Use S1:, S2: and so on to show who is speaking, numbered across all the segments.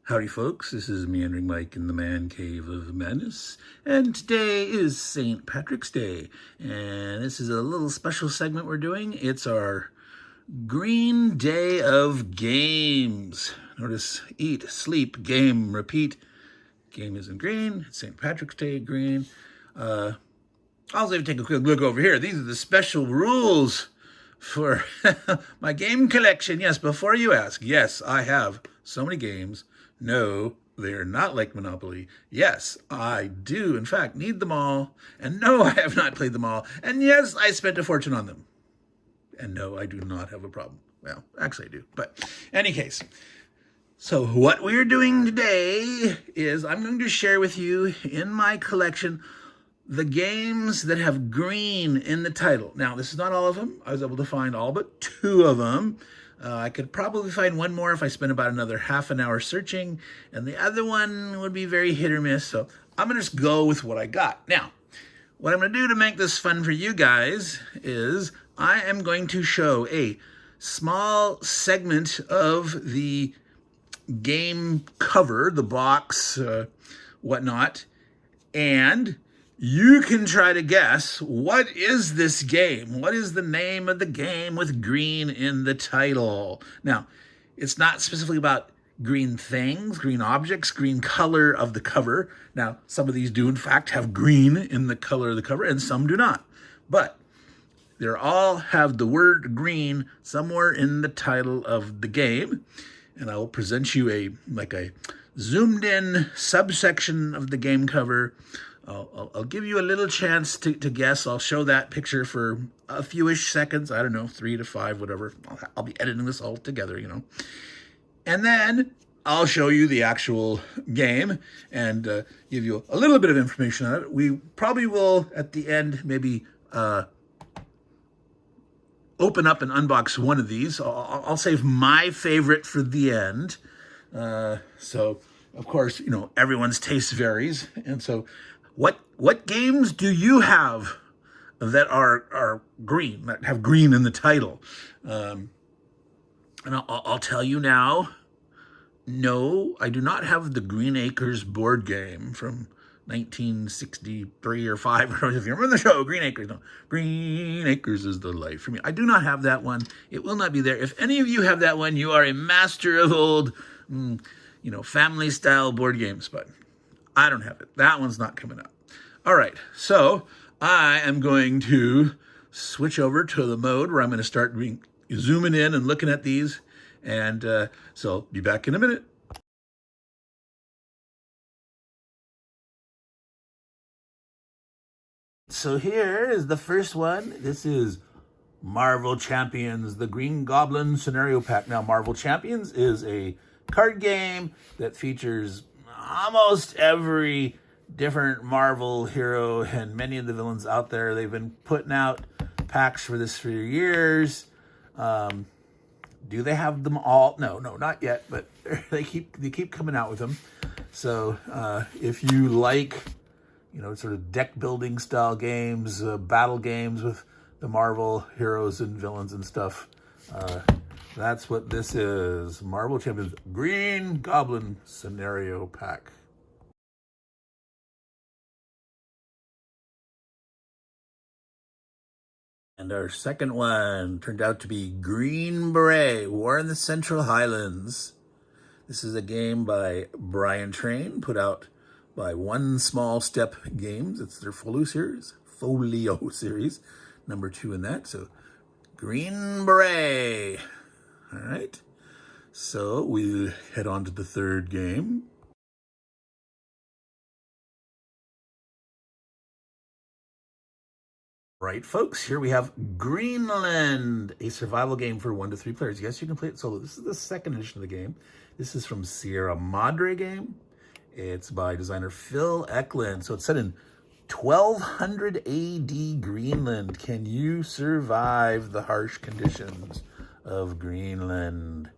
S1: Howdy folks, this is Meandering Mike in the Man Cave of Madness, and today is St. Patrick's Day, and this is a little special segment we're doing. It's our Green Day of Games. Notice eat, sleep, game, repeat. Game isn't green, it's St. Patrick's Day green. I'll even take a quick look over here. These are the special rules for my game collection. Yes, before you ask, yes, I have so many games. No, they're not like Monopoly. Yes, I do, in fact, need them all. And no, I have not played them all. And yes, I spent a fortune on them. And no, I do not have a problem. Well, actually I do. But in any case, so what we're doing today is I'm going to share with you in my collection the games that have green in the title. Now, this is not all of them. I was able to find all but 2 of them. I could probably find one more if I spent about another half an hour searching, and the other one would be very hit or miss, so I'm going to just go with what I got. Now, what I'm going to do to make this fun for you guys is I am going to show a small segment of the game cover, the box, whatnot, and you can try to guess, what is this game? What is the name of the game with green in the title? Now, it's not specifically about green things, green objects, green color of the cover. Now, some of these do in fact have green in the color of the cover and some do not. But they all have the word green somewhere in the title of the game. And I will present you a zoomed in subsection of the game cover. I'll give you a little chance to guess. I'll show that picture for a few-ish seconds. I don't know, 3 to 5, whatever. I'll be editing this all together, you know. And then I'll show you the actual game and give you a little bit of information on it. We probably will, at the end, maybe open up and unbox one of these. I'll save my favorite for the end. So, of course, you know, everyone's taste varies. And so what games do you have that are green, that have green in the title? And I'll tell you now, no, I do not have the Green Acres board game from 1963 or 5. If you remember the show, Green Acres. No, Green Acres is the life for me. I do not have that one. It will not be there. If any of you have that one, you are a master of old, family-style board games, but I don't have it. That one's not coming up. All right, so I am going to switch over to the mode where I'm going to start zooming in and looking at these, and so I'll be back in a minute. So here is the first one. This is Marvel Champions, the Green Goblin Scenario Pack. Now, Marvel Champions is a card game that features almost every different Marvel hero and many of the villains out there. They've been putting out packs for this for years. Do they have them all? No, not yet, but they keep coming out with them. So if you like, sort of deck building style games, battle games with the Marvel heroes and villains and stuff, that's what this is. Marvel Champions Green Goblin Scenario Pack. And our second one turned out to be Green Beret, War in the Central Highlands. This is a game by Brian Train, put out by One Small Step Games. It's their folio series, number 2 in that. So Green Beret. All right. So we'll head on to the third game. Right, folks, here we have Greenland, a survival game for 1 to 3 players. Yes, you can play it solo. This is the second edition of the game. This is from Sierra Madre game. It's by designer Phil Eklund. So it's set in 1200 AD Greenland. Can you survive the harsh conditions of Greenland?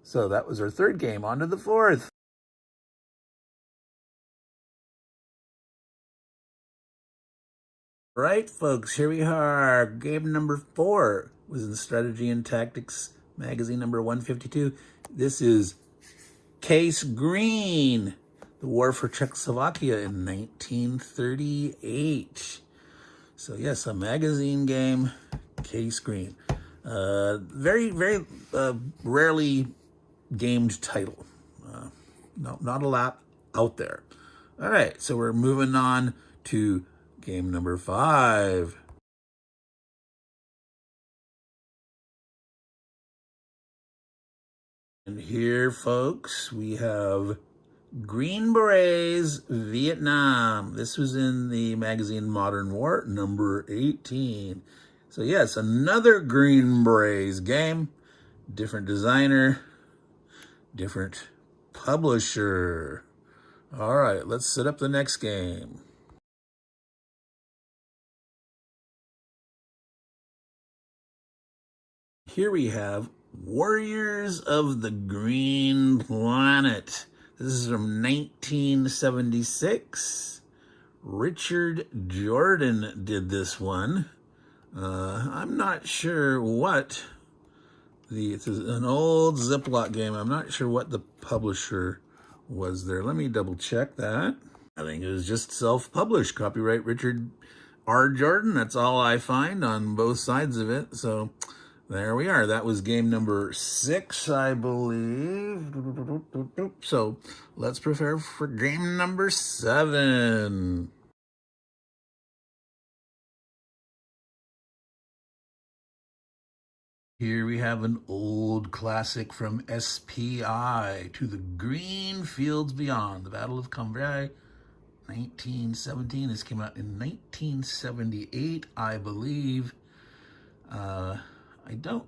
S1: So that was our third game. On to the fourth. Right, folks, here we are. Game number 4 was in Strategy and Tactics magazine number 152. This is Case Green, the war for Czechoslovakia in 1938. So yes, a magazine game, Case Green. Very, very rarely gamed title. No, not a lot out there. All right, so we're moving on to game number 5. And here, folks, we have Green Berets, Vietnam. This was in the magazine Modern War, number 18. So yes, another Green Berets game. Different designer, different publisher. All right, let's set up the next game. Here we have Warriors of the Green Planet. This is from 1976. Richard Jordan did this one. I'm not sure what it's an old Ziploc game. I'm not sure what the publisher was there. Let me double check that. I think it was just self-published. Copyright Richard R. Jordan. That's all I find on both sides of it. So there we are. That was game number 6, I believe. So let's prepare for game number 7. Here we have an old classic from SPI, To the Green Fields Beyond, the Battle of Cambrai, 1917. This came out in 1978, I believe. I don't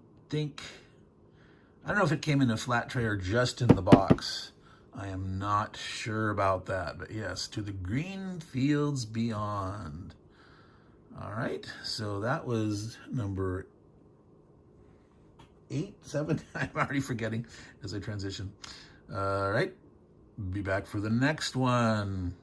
S1: know if it came in a flat tray or just in the box. I am not sure about that, but yes, To the Green Fields Beyond. All right, so that was number 8, 7. I'm already forgetting as I transition. All right, be back for the next one.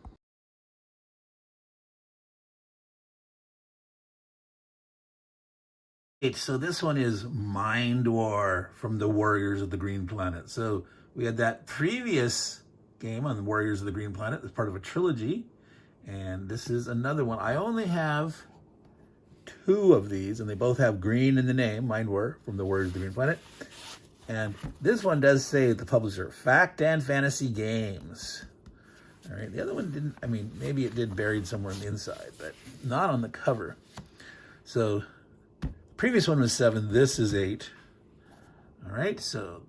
S1: So this one is Mind War from the Warriors of the Green Planet. So we had that previous game on the Warriors of the Green Planet as part of a trilogy. And this is another one. I only have 2 of these, and they both have green in the name, Mind War from the Warriors of the Green Planet. And this one does say the publisher, Fact and Fantasy Games. All right, the other one didn't, I mean, maybe it did buried somewhere on the inside, but not on the cover. So previous one was 7, this is 8. All right, so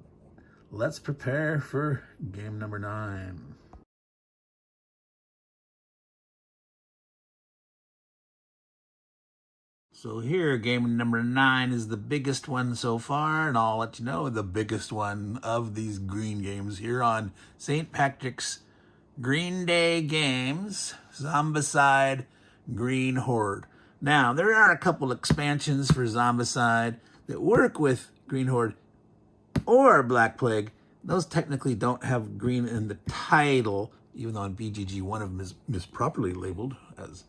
S1: let's prepare for game number 9. So here, game number 9 is the biggest one so far, and I'll let you know the biggest one of these green games here on St. Patrick's Green Day Games, Zombicide Green Horde. Now, there are a couple expansions for Zombicide that work with Green Horde or Black Plague. Those technically don't have green in the title, even though on BGG one of them is properly labeled as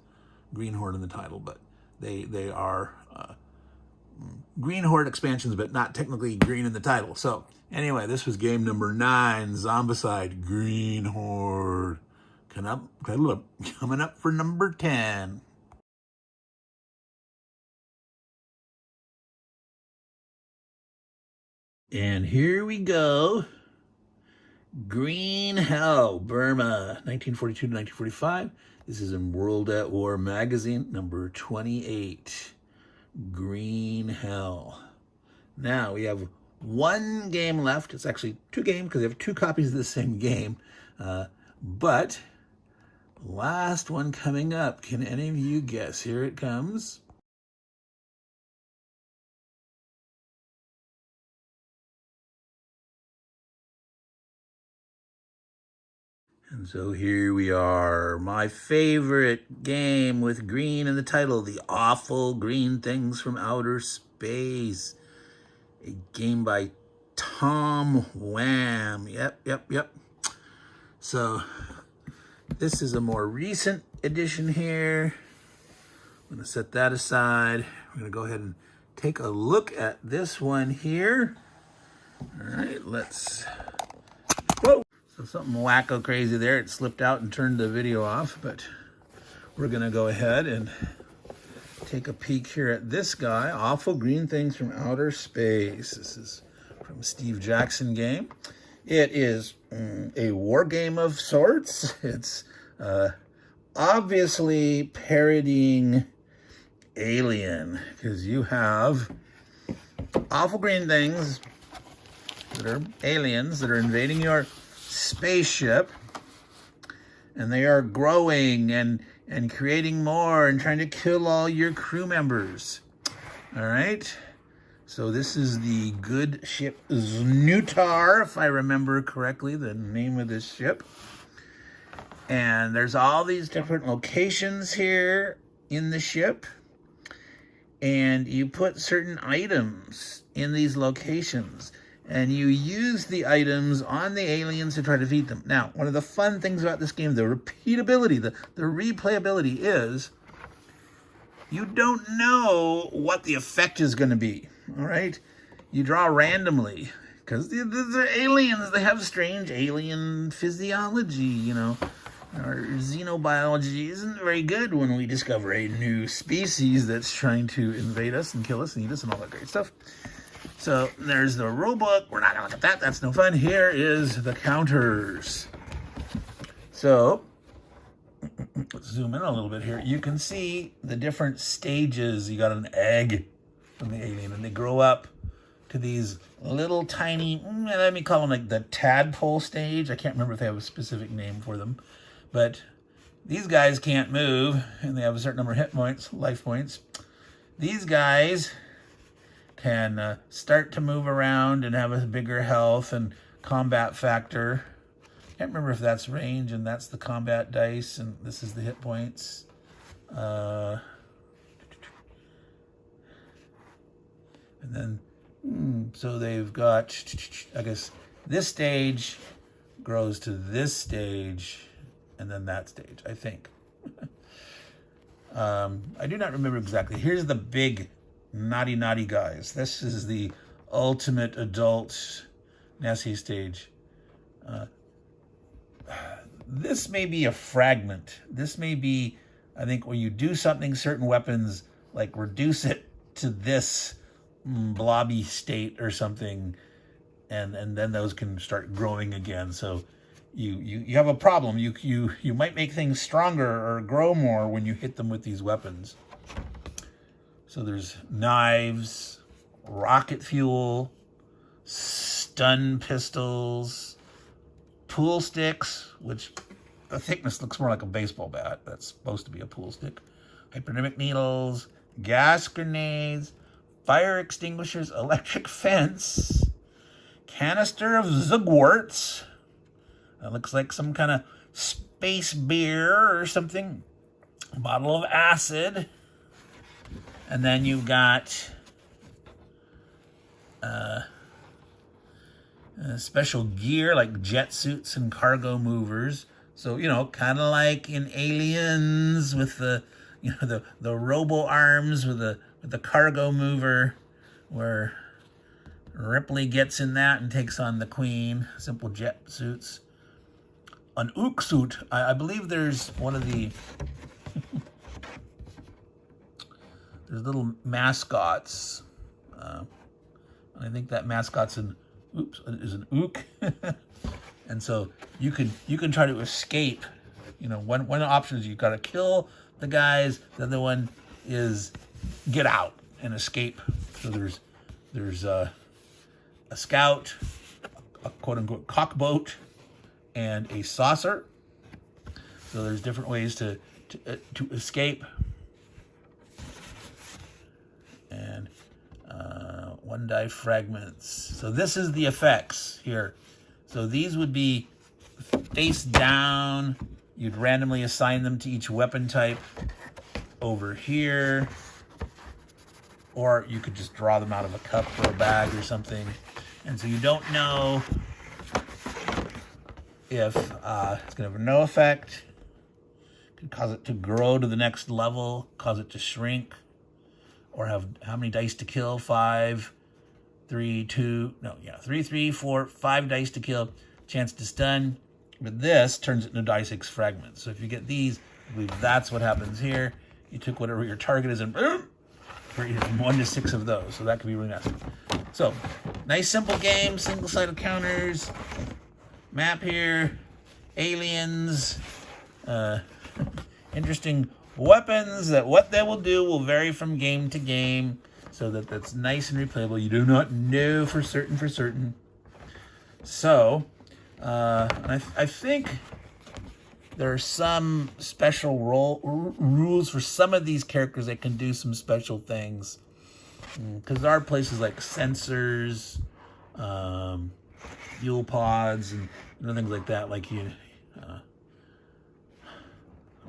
S1: Green Horde in the title, but they are Green Horde expansions, but not technically green in the title. So anyway, this was game number 9, Zombicide Green Horde. Coming up for number 10. And here we go. Green Hell, Burma, 1942 to 1945. This is in World at War magazine, number 28. Green Hell. Now we have 1 game left. It's actually 2 games because they have 2 copies of the same game. But last one coming up. Can any of you guess? Here it comes. And so here we are, my favorite game with green in the title, The Awful Green Things from Outer Space. A game by Tom Wham. Yep. So this is a more recent edition here. I'm going to set that aside. We're going to go ahead and take a look at this one here. All right, let's go. something wacko crazy there. It slipped out and turned the video off, but we're going to go ahead and take a peek here at this guy, Awful Green Things from Outer Space. This is from a Steve Jackson game. It is a war game of sorts. It's obviously parodying Alien, because you have awful green things that are aliens that are invading your spaceship, and they are growing and creating more and trying to kill all your crew members. All right. So this is the good ship Znutar, if I remember correctly, the name of this ship. And there's all these different locations here in the ship. And you put certain items in these locations. And you use the items on the aliens to try to defeat them. Now, one of the fun things about this game, the repeatability, the replayability is you don't know what the effect is going to be, all right? You draw randomly because they're aliens. They have strange alien physiology, you know. Our xenobiology isn't very good when we discover a new species that's trying to invade us and kill us and eat us and all that great stuff. So there's the rulebook. We're not going to look at that. That's no fun. Here is the counters. So let's zoom in a little bit here. You can see the different stages. You got an egg from the alien, and they grow up to these little tiny, let me call them like the tadpole stage. I can't remember if they have a specific name for them. But these guys can't move, and they have a certain number of hit points, life points. These guys can start to move around and have a bigger health and combat factor. Can't remember if that's range and that's the combat dice and this is the hit points. And then, so they've got, I guess, this stage grows to this stage and then that stage, I think. I do not remember exactly. Here's the big naughty guys. This is the ultimate adult Nessie stage. This may be a fragment. This may be, I think, when you do something, certain weapons, like reduce it to this blobby state or something, and then those can start growing again. So you have a problem. You might make things stronger or grow more when you hit them with these weapons. So there's knives, rocket fuel, stun pistols, pool sticks, which the thickness looks more like a baseball bat. That's supposed to be a pool stick. Hypodermic needles, gas grenades, fire extinguishers, electric fence, canister of Zugwarts. That looks like some kind of space beer or something. A bottle of acid. And then you've got special gear like jet suits and cargo movers. So, you know, kind of like in Aliens with the, you know, the robo arms with the cargo mover, where Ripley gets in that and takes on the Queen. Simple jet suits. An ook suit. I believe there's one of the there's little mascots. I think that mascot's is an ook. And so you can try to escape. You know, one of the options, you've got to kill the guys. The other one is get out and escape. So there's a scout, a quote unquote cockboat, and a saucer. So there's different ways to escape. And one die fragments. So this is the effects here. So these would be face down. You'd randomly assign them to each weapon type over here. Or you could just draw them out of a cup or a bag or something. And so you don't know if it's going to have no effect. Could cause it to grow to the next level, cause it to shrink, or have how many dice to kill? 5, 3, 2, no, yeah, 3, 3, 4, 5 dice to kill. Chance to stun, But this turns it into die 6 fragments. So if you get these, I believe that's what happens here. You took whatever your target is and boom, 1 to 6 of those. So that could be really nasty. So, nice simple game, single-sided counters, map here, aliens, interesting weapons that what they will do will vary from game to game, so that's nice and replayable. You do not know for certain. So, I think there are some special rules for some of these characters that can do some special things. Because there are places like sensors, fuel pods, and things like that. Like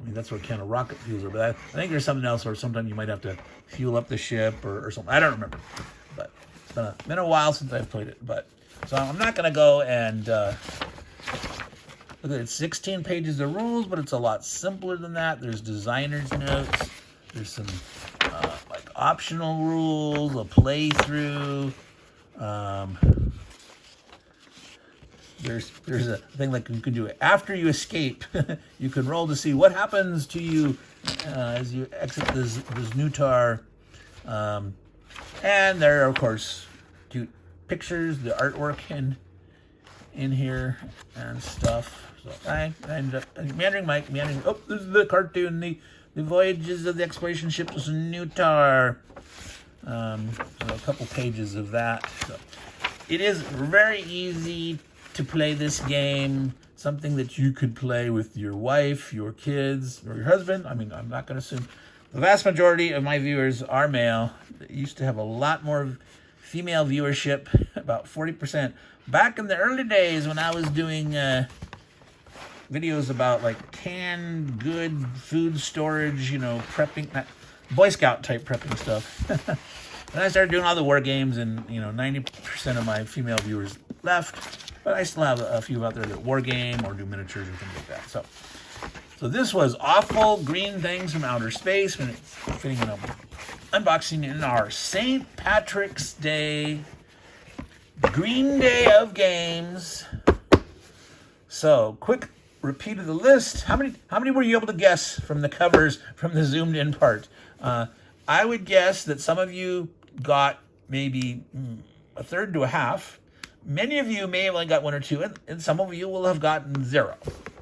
S1: that's what kind of rocket fuels are. But I think there's something else where sometimes you might have to fuel up the ship or something. I don't remember. But it's been a while since I've played it. But so I'm not going to go and look at it. It's 16 pages of rules, but it's a lot simpler than that. There's designer's notes. There's some like optional rules, a playthrough. There's a thing like you can do it after you escape. You can roll to see what happens to you as you exit this Nutar. And there are, of course, cute pictures, the artwork in here and stuff. So I ended up Meandering Mike, oh, this is the cartoon, the voyages of the exploration ship to Nutar. So a couple pages of that. So it is very easy to play this game, something that you could play with your wife, your kids, or your husband. I mean, I'm not going to assume. The vast majority of my viewers are male. It used to have a lot more female viewership, about 40%. Back in the early days when I was doing videos about like canned good food storage, prepping, Boy Scout type prepping stuff. And I started doing all the war games, and 90% of my female viewers left. But I still have a few out there that war game or do miniatures or things like that. So this was Awful Green Things from Outer Space, and it's fitting in an unboxing in our St. Patrick's Day Green Day of games. So quick repeat of the list. How many were you able to guess from the covers from the zoomed in part? I would guess that some of you got maybe a third to a half. Many of you may have only got 1 or 2, and some of you will have gotten 0.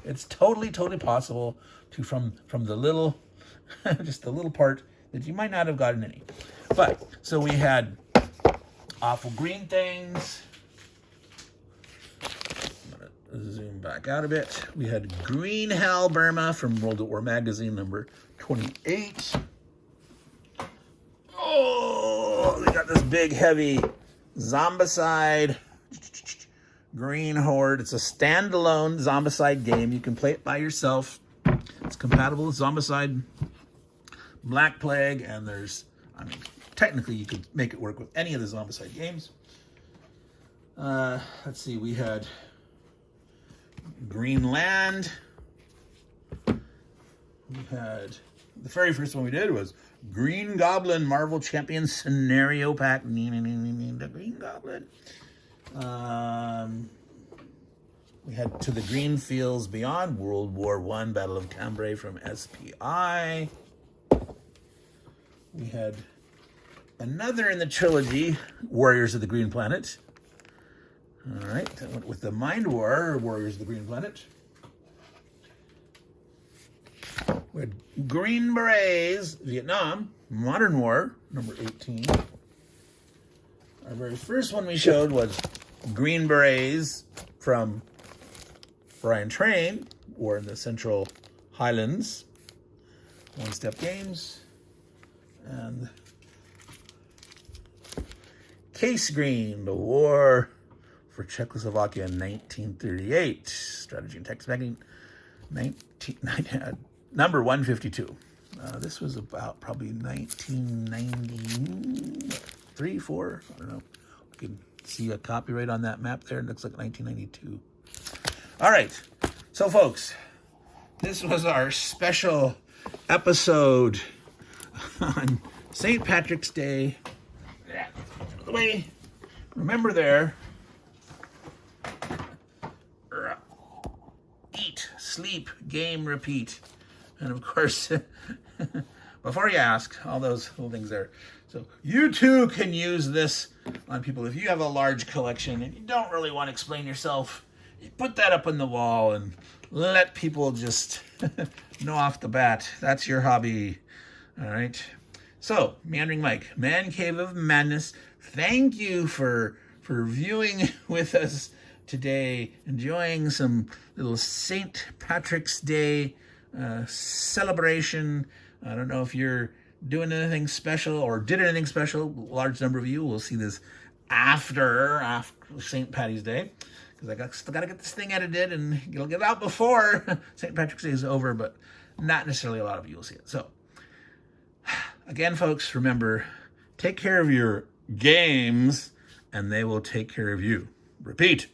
S1: It's totally possible to from the little, just the little part that you might not have gotten any. But so we had Awful Green Things. I'm gonna zoom back out a bit. We had Green Hell Burma from World at War magazine number 28. Oh, we got this big heavy Zombicide Green Horde. It's a standalone Zombicide game. You can play it by yourself. It's compatible with Zombicide, Black Plague, and technically you could make it work with any of the Zombicide games. Let's see, we had Greenland. We had, the very first one we did was Green Goblin Marvel Champion Scenario Pack. The Green Goblin. We had To the Green Fields Beyond, World War I, Battle of Cambrai from SPI. We had another in the trilogy, Warriors of the Green Planet. All right, that went with the Mind War, Warriors of the Green Planet. We had Green Berets, Vietnam, Modern War, number 18. Our very first one we showed was Green Berets from Brian Train, War in the Central Highlands, One Step Games, and Case Green, the War for Czechoslovakia in 1938, Strategy and Text Banking, number 152. This was about probably 1993, 4, I don't know. You can see a copyright on that map there. It looks like 1992. All right, so folks, this was our special episode on St. Patrick's Day. By the way, remember there, sleep, game, repeat. And of course, before you ask, all those little things there. So you too can use this on people. If you have a large collection and you don't really want to explain yourself, you put that up on the wall and let people just know off the bat. That's your hobby. All right. So, Meandering Mike, Man Cave of Madness, thank you for viewing with us today, enjoying some little St. Patrick's Day celebration. I don't know if you're doing anything special or did anything special. A large number of you will see this after St. Patty's Day, because I still got to get this thing edited and it'll get out before St. Patrick's Day is over, but not necessarily a lot of you will see it. So, again, folks, remember, take care of your games and they will take care of you. Repeat.